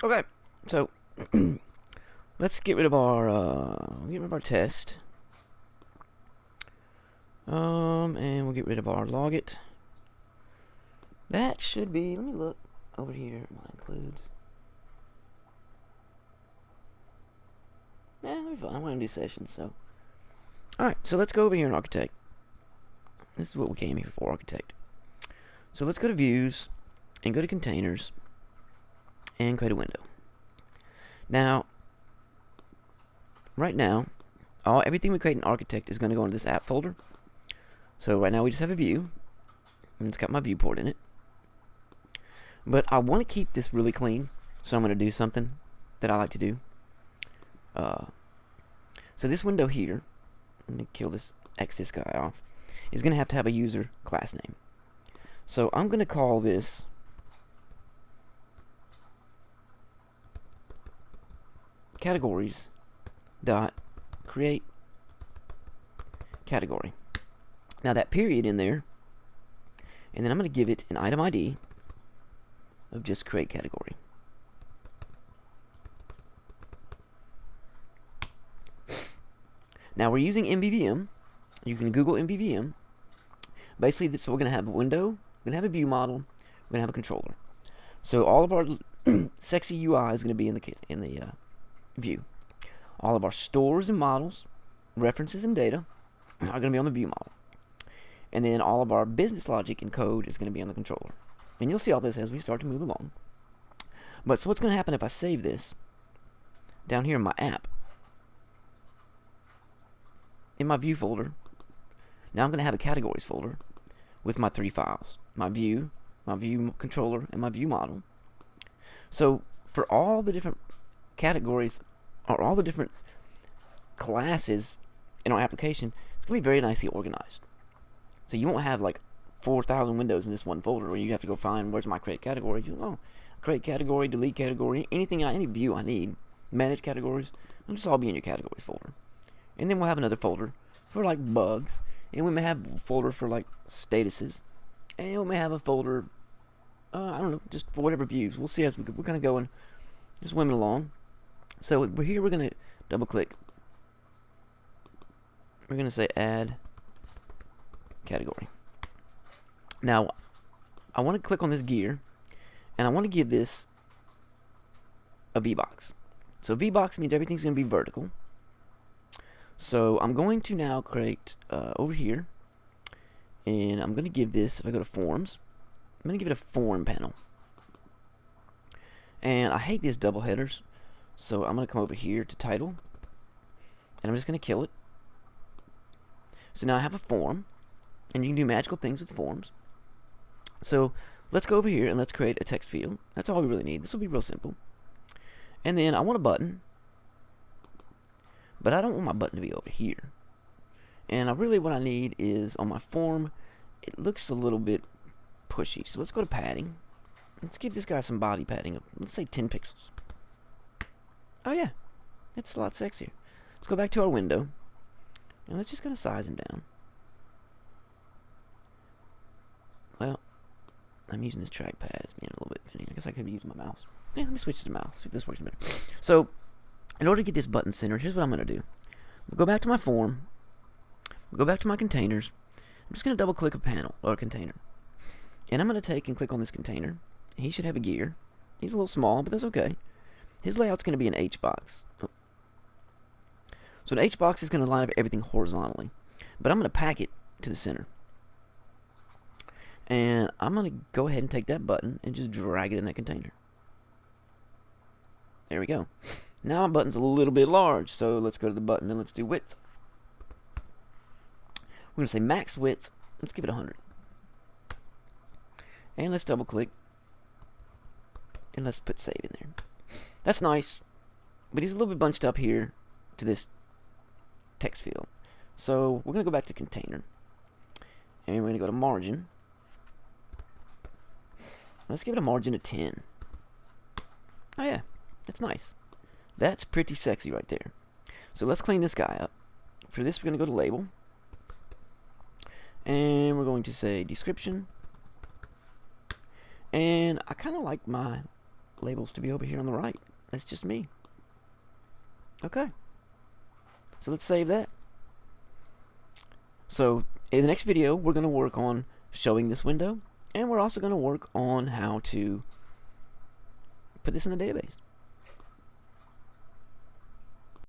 Okay, so let's get rid of our test. And we'll get rid of our logit. That should be. Let me look over here. My includes. That'll be fine. I want to do sessions, so. Alright, so let's go over here in Architect. This is what we came here for, Architect. So let's go to Views, and go to Containers, and create a window. Now, right now, everything we create in Architect is going to go into this app folder. So right now we just have a view, and it's got my viewport in it. But I want to keep this really clean, so I'm going to do something that I like to do. So this window here, let me kill this, X this guy off, is going to have a user class name. So I'm going to call this categories dot create category. Now that period in there, and then I'm going to give it an item ID of just create category. Now we're using MVVM. You can Google MVVM. Basically, so we're going to have a window, we're going to have a view model, we're going to have a controller. So all of our sexy UI is going to be in the view. All of our stores and models, references and data are going to be on the view model. And then all of our business logic and code is going to be on the controller. And you'll see all this as we start to move along. But so what's going to happen if I save this down here in my app, in my view folder, now I'm going to have a categories folder with my 3 files, my view controller, and my view model. So for all the different categories, or all the different classes in our application, it's going to be very nicely organized. So you won't have like 4,000 windows in this one folder where you have to go find where's my create category. Create category, delete category, any view I need, manage categories, it'll just all be in your categories folder. And then we'll have another folder for like bugs, and we may have a folder for like statuses, and we may have a folder, I don't know, just for whatever views. We'll see as we're kind of going, just swimming along. So we're here, we're going to double click. We're going to say add category. Now, I want to click on this gear, and I want to give this a VBox. So VBox means everything's going to be vertical. So I'm going to now create over here, and I'm going to give this, if I go to forms, I'm going to give it a form panel. And I hate these double headers, so I'm going to come over here to title, and I'm just going to kill it. So now I have a form, and you can do magical things with forms. So let's go over here and let's create a text field. That's all we really need. This will be real simple. And then I want a button, but I don't want my button to be over here. And what I need is on my form, it looks a little bit pushy. So let's go to padding. Let's give this guy some body padding of, let's say 10 pixels. Oh yeah, it's a lot sexier. Let's go back to our window, and let's just kind of size him down. Well, I'm using this trackpad. It's being a little bit thin. I guess I could be using my mouse. Yeah, let me switch to the mouse, see if this works better. So, in order to get this button centered, here's what I'm going to do. We'll go back to my form. We'll go back to my containers. I'm just going to double click a panel, or a container. And I'm going to take and click on this container. He should have a gear. He's a little small, but that's okay. His layout's going to be an H box. Oh. So an H box is going to line up everything horizontally. But I'm going to pack it to the center. And I'm going to go ahead and take that button and just drag it in that container. There we go. Now my button's a little bit large, so let's go to the button and let's do width. We're going to say max width. Let's give it 100. And let's double click. And let's put save in there. That's nice. But he's a little bit bunched up here to this text field. So we're going to go back to container. And we're going to go to margin. Let's give it a margin of 10. Oh yeah, that's nice. That's pretty sexy right there. So let's clean this guy up. For this, we're going to go to label. And we're going to say description. And I kind of like my labels to be over here on the right. That's just me. Okay. So let's save that. So in the next video, we're going to work on showing this window, and we're also going to work on how to put this in the database.